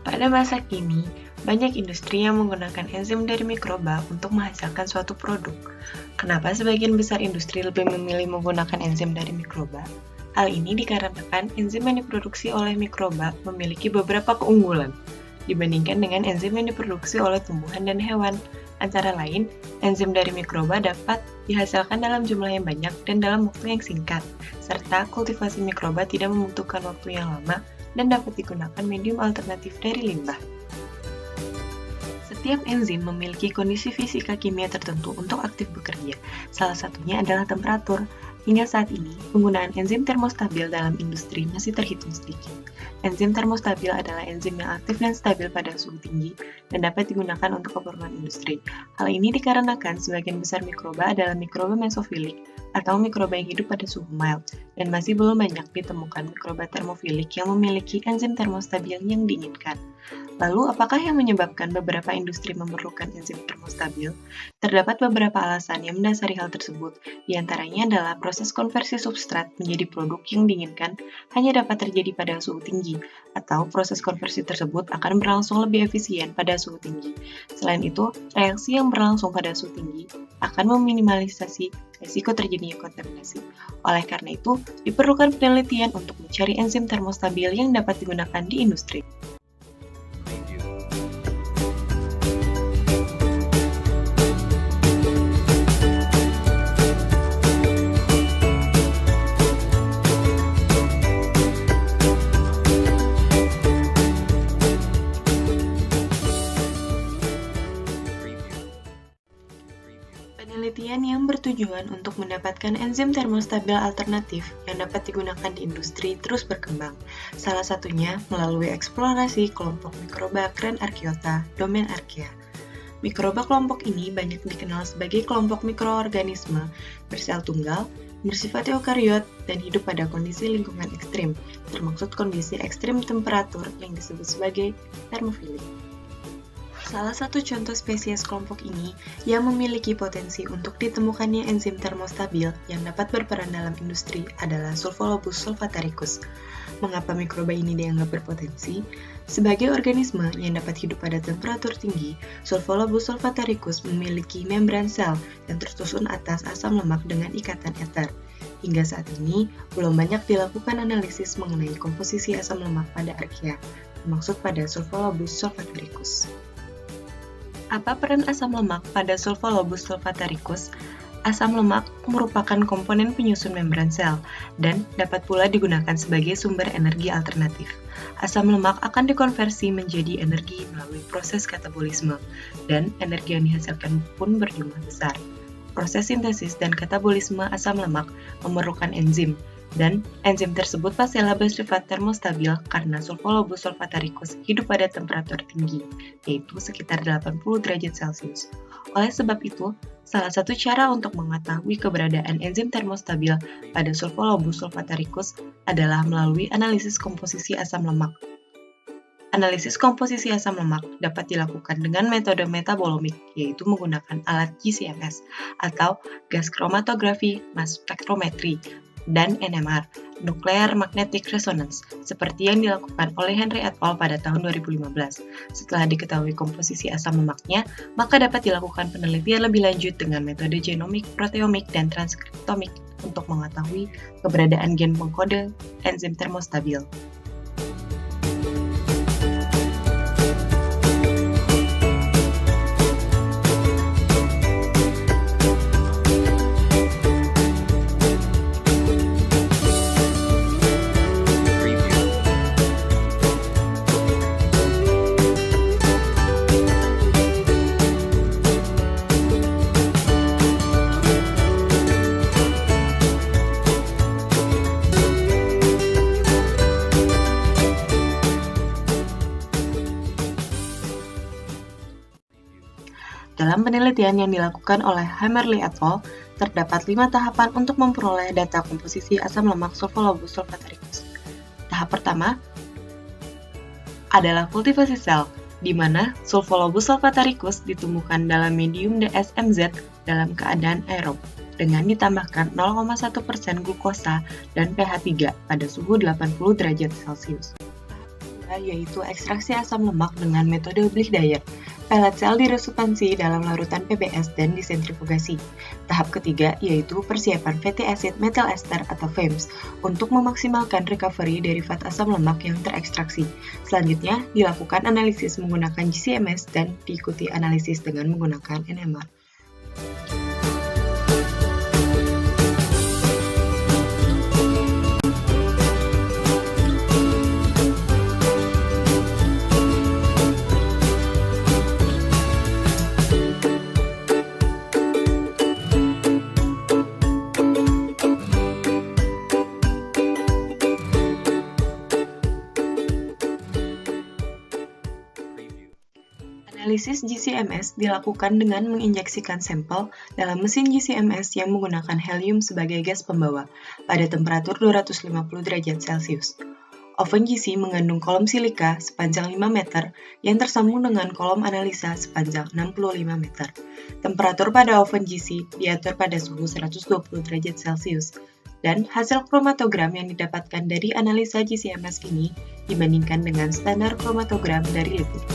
Pada masa kini, banyak industri yang menggunakan enzim dari mikroba untuk menghasilkan suatu produk. Kenapa sebagian besar industri lebih memilih menggunakan enzim dari mikroba? Hal ini dikarenakan enzim yang diproduksi oleh mikroba memiliki beberapa keunggulan dibandingkan dengan enzim yang diproduksi oleh tumbuhan dan hewan. Antara lain, enzim dari mikroba dapat dihasilkan dalam jumlah yang banyak dan dalam waktu yang singkat, serta kultivasi mikroba tidak membutuhkan waktu yang lama dan dapat digunakan medium alternatif dari limbah. Setiap enzim memiliki kondisi fisika kimia tertentu untuk aktif bekerja. Salah satunya adalah temperatur. Hingga saat ini, penggunaan enzim termostabil dalam industri masih terhitung sedikit. Enzim termostabil adalah enzim yang aktif dan stabil pada suhu tinggi dan dapat digunakan untuk keperluan industri. Hal ini dikarenakan sebagian besar mikroba adalah mikroba mesofilik atau mikroba yang hidup pada suhu mild, dan masih belum banyak ditemukan mikroba termofilik yang memiliki enzim termostabil yang diinginkan. Lalu, apakah yang menyebabkan beberapa industri memerlukan enzim termostabil? Terdapat beberapa alasan yang mendasari hal tersebut. Di antaranya adalah proses konversi substrat menjadi produk yang diinginkan hanya dapat terjadi pada suhu tinggi, atau proses konversi tersebut akan berlangsung lebih efisien pada suhu tinggi. Selain itu, reaksi yang berlangsung pada suhu tinggi akan meminimalisasi risiko terjadinya kontaminasi. Oleh karena itu, diperlukan penelitian untuk mencari enzim termostabil yang dapat digunakan di industri. Penelitian yang bertujuan untuk mendapatkan enzim termostabil alternatif yang dapat digunakan di industri terus berkembang. Salah satunya melalui eksplorasi kelompok mikroba Cranarchaeota, domain Archaea. Mikroba kelompok ini banyak dikenal sebagai kelompok mikroorganisme bersel tunggal, bersifat eukariot, dan hidup pada kondisi lingkungan ekstrim, termasuk kondisi ekstrim temperatur yang disebut sebagai termofilik. Salah satu contoh spesies kelompok ini yang memiliki potensi untuk ditemukannya enzim termostabil yang dapat berperan dalam industri adalah Sulfolobus sulfataricus. Mengapa mikroba ini dianggap berpotensi? Sebagai organisme yang dapat hidup pada temperatur tinggi, Sulfolobus sulfataricus memiliki membran sel yang tersusun atas asam lemak dengan ikatan eter. Hingga saat ini, belum banyak dilakukan analisis mengenai komposisi asam lemak pada Archaea, termasuk pada Sulfolobus sulfataricus. Apa peran asam lemak pada Sulfolobus sulfataricus? Asam lemak merupakan komponen penyusun membran sel dan dapat pula digunakan sebagai sumber energi alternatif. Asam lemak akan dikonversi menjadi energi melalui proses katabolisme, dan energi yang dihasilkan pun berjumlah besar. Proses sintesis dan katabolisme asam lemak memerlukan enzim, dan enzim tersebut pastilah bersifat termostabil karena Sulfolobus sulfataricus hidup pada temperatur tinggi, yaitu sekitar 80 derajat Celcius. Oleh sebab itu, salah satu cara untuk mengetahui keberadaan enzim termostabil pada Sulfolobus sulfataricus adalah melalui analisis komposisi asam lemak. Analisis komposisi asam lemak dapat dilakukan dengan metode metabolomik, yaitu menggunakan alat GCMS atau gas chromatography mass spectrometry, dan NMR, Nuclear Magnetic Resonance, seperti yang dilakukan oleh Henry et al. Pada tahun 2015. Setelah diketahui komposisi asam lemaknya, maka dapat dilakukan penelitian lebih lanjut dengan metode genomik, proteomik, dan transkriptomik untuk mengetahui keberadaan gen pengkode enzim termostabil. Dalam penelitian yang dilakukan oleh Hammerly et al., terdapat 5 tahapan untuk memperoleh data komposisi asam lemak Sulfolobus sulfataricus. Tahap pertama adalah kultivasi sel, di mana Sulfolobus sulfataricus ditumbuhkan dalam medium DSMZ dalam keadaan aerob, dengan ditambahkan 0,1% glukosa dan pH 3 pada suhu 80 derajat Celcius. yaitu ekstraksi asam lemak dengan metode Blich-Dyer. Pelet sel diresupansi dalam larutan PBS dan disentrifugasi. Tahap ketiga yaitu persiapan fatty acid methyl ester atau FAMES untuk memaksimalkan recovery dari fat asam lemak yang terekstraksi. Selanjutnya dilakukan analisis menggunakan GC-MS dan diikuti analisis dengan menggunakan NMR. Analisis GC-MS dilakukan dengan menginjeksikan sampel dalam mesin GC-MS yang menggunakan helium sebagai gas pembawa pada temperatur 250 derajat Celcius. Oven GC mengandung kolom silika sepanjang 5 meter yang tersambung dengan kolom analisa sepanjang 65 meter. Temperatur pada oven GC diatur pada suhu 120 derajat Celcius, dan hasil kromatogram yang didapatkan dari analisa GC-MS ini dibandingkan dengan standar kromatogram dari lipid.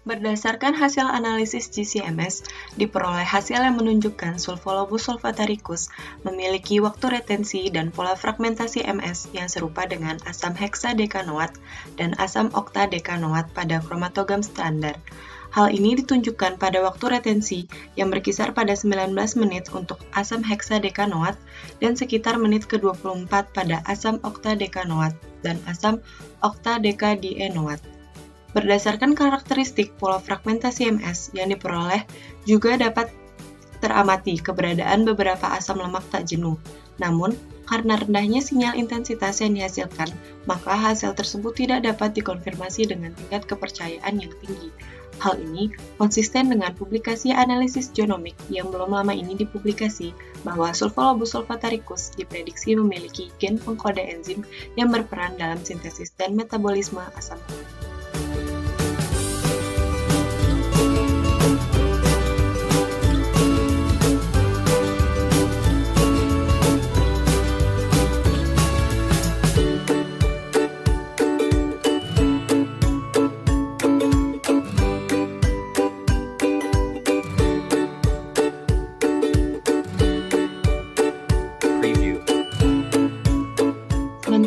Berdasarkan hasil analisis GC-MS, diperoleh hasil yang menunjukkan Sulfolobus sulfataricus memiliki waktu retensi dan pola fragmentasi MS yang serupa dengan asam heksadekanoat dan asam oktadekanoat pada kromatogam standar. Hal ini ditunjukkan pada waktu retensi yang berkisar pada 19 menit untuk asam heksadekanoat dan sekitar menit ke-24 pada asam oktadekanoat dan asam oktadekadienoat. Berdasarkan karakteristik pola fragmentasi MS yang diperoleh, juga dapat teramati keberadaan beberapa asam lemak tak jenuh. Namun, karena rendahnya sinyal intensitas yang dihasilkan, maka hasil tersebut tidak dapat dikonfirmasi dengan tingkat kepercayaan yang tinggi. Hal ini konsisten dengan publikasi analisis genomik yang belum lama ini dipublikasi bahwa Sulfolobus sulfataricus diprediksi memiliki gen pengkode enzim yang berperan dalam sintesis dan metabolisme asam lemak.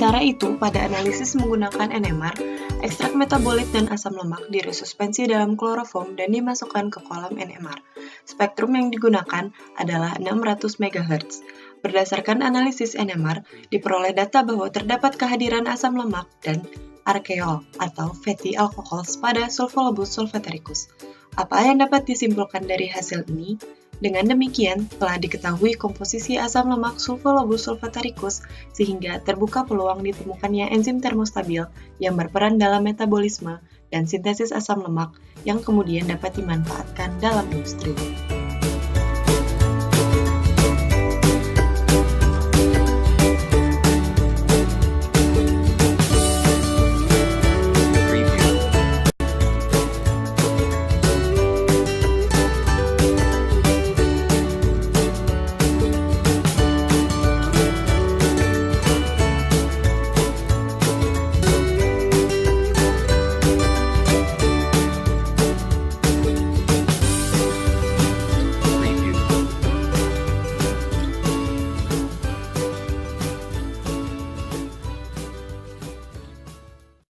Sementara itu, pada analisis menggunakan NMR, ekstrak metabolit dan asam lemak diresuspensi dalam kloroform dan dimasukkan ke kolam NMR. Spektrum yang digunakan adalah 600 MHz. Berdasarkan analisis NMR, diperoleh data bahwa terdapat kehadiran asam lemak dan arkeol atau fatty alcohols pada Sulfolobus sulfataricus. Apa yang dapat disimpulkan dari hasil ini? Dengan demikian, telah diketahui komposisi asam lemak Sulfolobus sulfataricus sehingga terbuka peluang ditemukannya enzim termostabil yang berperan dalam metabolisme dan sintesis asam lemak yang kemudian dapat dimanfaatkan dalam industri.